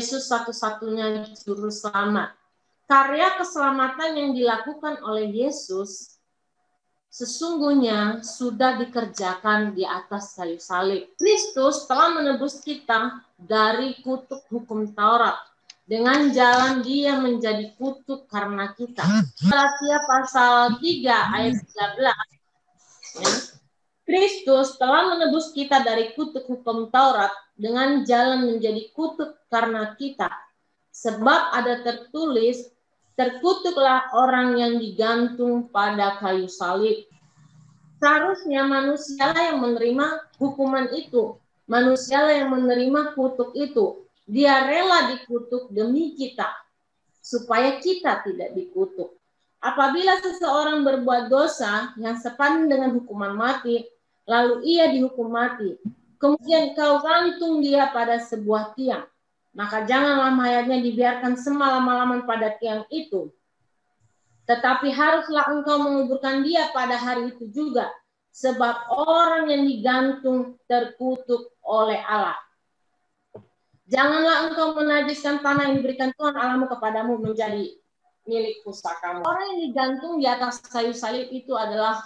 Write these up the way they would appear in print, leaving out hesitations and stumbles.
Yesus satu-satunya juru selamat. Karya keselamatan yang dilakukan oleh Yesus sesungguhnya sudah dikerjakan di atas kayu salib. Kristus telah menebus kita dari kutuk hukum Taurat. Dengan jalan Dia menjadi kutuk karena kita. Galatia pasal 3 ayat 13. Ya. Kristus telah menebus kita dari kutuk hukum Taurat dengan jalan menjadi kutuk karena kita. Sebab ada tertulis, terkutuklah orang yang digantung pada kayu salib. Seharusnya manusialah yang menerima hukuman itu. Manusialah yang menerima kutuk itu. Dia rela dikutuk demi kita, supaya kita tidak dikutuk. Apabila seseorang berbuat dosa yang sepadan dengan hukuman mati, lalu ia dihukum mati, kemudian kau gantung dia pada sebuah tiang, maka janganlah mayatnya dibiarkan semalam-malaman pada tiang itu. Tetapi haruslah engkau menguburkan dia pada hari itu juga, sebab orang yang digantung terkutuk oleh Allah. Janganlah engkau menajiskan tanah yang diberikan Tuhan Allahmu kepadamu menjadi milik pusakamu. Orang yang digantung di atas kayu salib itu adalah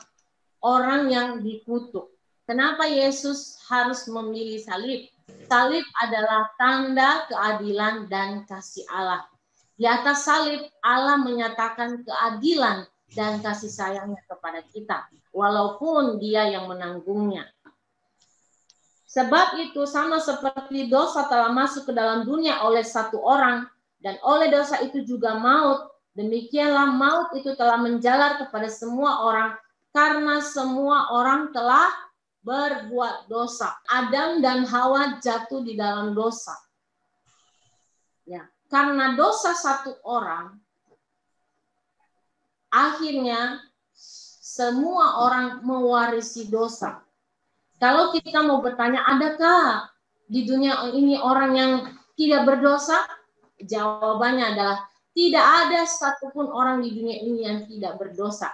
orang yang dikutuk. Kenapa Yesus harus memilih salib? Salib adalah tanda keadilan dan kasih Allah. Di atas salib Allah menyatakan keadilan dan kasih sayangnya kepada kita, walaupun Dia yang menanggungnya. Sebab itu sama seperti dosa telah masuk ke dalam dunia oleh satu orang, dan oleh dosa itu juga maut, demikianlah maut itu telah menjalar kepada semua orang, karena semua orang telah berbuat dosa. Adam dan Hawa jatuh di dalam dosa. Ya, karena dosa satu orang, akhirnya semua orang mewarisi dosa. Kalau kita mau bertanya, adakah di dunia ini orang yang tidak berdosa? Jawabannya adalah tidak ada satupun orang di dunia ini yang tidak berdosa.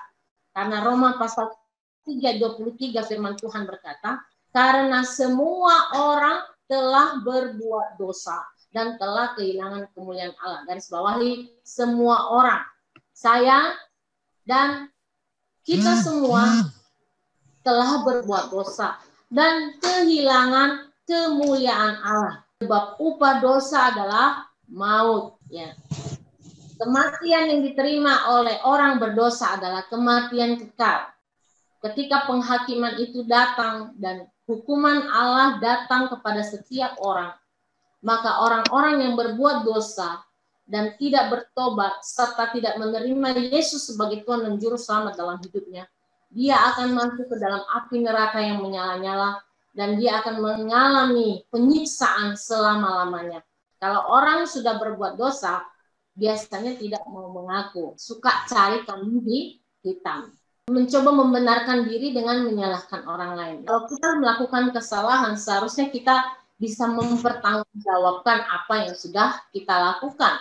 Karena Roma pasal 3:23 firman Tuhan berkata, karena semua orang telah berbuat dosa dan telah kehilangan kemuliaan Allah. Garis bawahi, semua orang. Saya dan kita semua telah berbuat dosa dan kehilangan kemuliaan Allah. Sebab upah dosa adalah maut. Ya. Kematian yang diterima oleh orang berdosa adalah kematian kekal. Ketika penghakiman itu datang dan hukuman Allah datang kepada setiap orang, maka orang-orang yang berbuat dosa dan tidak bertobat serta tidak menerima Yesus sebagai Tuhan dan Juru Selamat dalam hidupnya, dia akan masuk ke dalam api neraka yang menyala-nyala dan dia akan mengalami penyiksaan selama-lamanya. Kalau orang sudah berbuat dosa, biasanya tidak mau mengaku, suka cari kambing hitam. Mencoba membenarkan diri dengan menyalahkan orang lain. Kalau kita melakukan kesalahan, seharusnya kita bisa mempertanggungjawabkan apa yang sudah kita lakukan.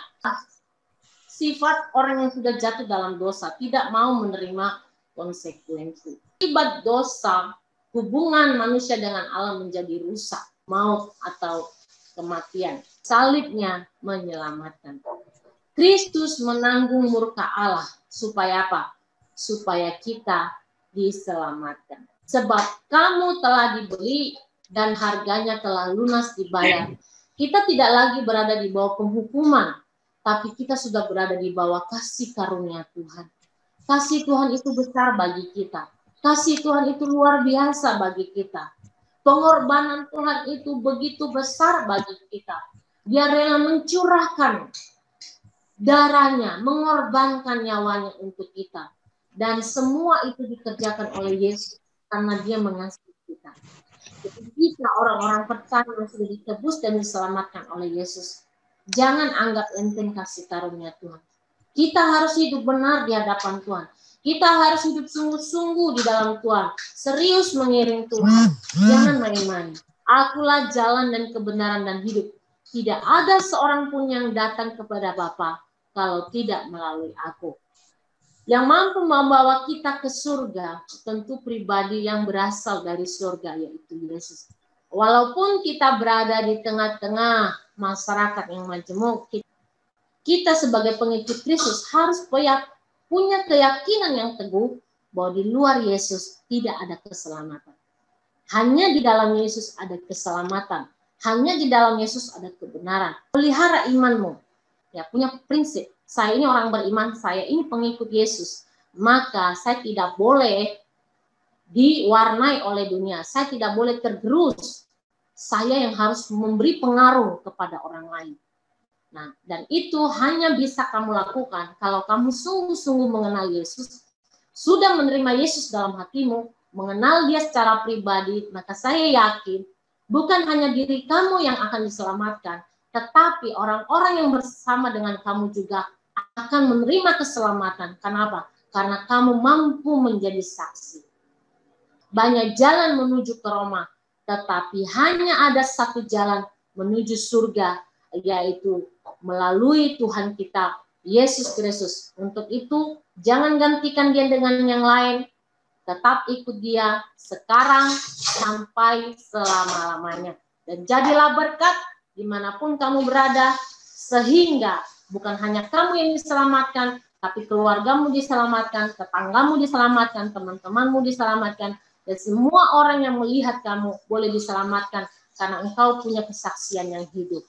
Sifat orang yang sudah jatuh dalam dosa tidak mau menerima konsekuensi. Akibat dosa, hubungan manusia dengan Allah menjadi rusak, maut atau kematian. Salibnya menyelamatkan. Kristus menanggung murka Allah supaya apa? Supaya kita diselamatkan. Sebab kamu telah dibeli dan harganya telah lunas dibayar. Kita tidak lagi berada di bawah penghukuman, tapi kita sudah berada di bawah kasih karunia Tuhan. Kasih Tuhan itu besar bagi kita. Kasih Tuhan itu luar biasa bagi kita. Pengorbanan Tuhan itu begitu besar bagi kita. Dia rela mencurahkan darahnya, mengorbankan nyawanya untuk kita. Dan semua itu dikerjakan oleh Yesus karena Dia mengasihi kita. Jadi kita orang-orang percaya yang sudah ditebus dan diselamatkan oleh Yesus, jangan anggap enteng kasih karunia Tuhan. Kita harus hidup benar di hadapan Tuhan. Kita harus hidup sungguh-sungguh di dalam Tuhan. Serius mengiring Tuhan. Jangan main-main. Akulah jalan dan kebenaran dan hidup. Tidak ada seorang pun yang datang kepada Bapa kalau tidak melalui aku. Yang mampu membawa kita ke surga tentu pribadi yang berasal dari surga, yaitu Yesus. Walaupun kita berada di tengah-tengah masyarakat yang majemuk. Kita sebagai pengikut Kristus harus punya keyakinan yang teguh bahwa di luar Yesus tidak ada keselamatan. Hanya di dalam Yesus ada keselamatan. Hanya di dalam Yesus ada kebenaran. Pelihara imanmu. Ya, punya prinsip. Saya ini orang beriman, saya ini pengikut Yesus. Maka saya tidak boleh diwarnai oleh dunia. Saya tidak boleh tergerus. Saya yang harus memberi pengaruh kepada orang lain. Nah, dan itu hanya bisa kamu lakukan kalau kamu sungguh-sungguh mengenal Yesus, sudah menerima Yesus dalam hatimu, mengenal Dia secara pribadi, maka saya yakin bukan hanya diri kamu yang akan diselamatkan, tetapi orang-orang yang bersama dengan kamu juga akan menerima keselamatan. Kenapa? Karena kamu mampu menjadi saksi. Banyak jalan menuju ke Roma, tetapi hanya ada satu jalan menuju surga, yaitu melalui Tuhan kita, Yesus Kristus. Untuk itu, jangan gantikan Dia dengan yang lain. Tetap ikut Dia sekarang sampai selama-lamanya. Dan jadilah berkat dimanapun kamu berada, sehingga bukan hanya kamu yang diselamatkan, tapi keluargamu diselamatkan, tetanggamu diselamatkan, teman-temanmu diselamatkan, dan semua orang yang melihat kamu boleh diselamatkan, karena engkau punya kesaksian yang hidup.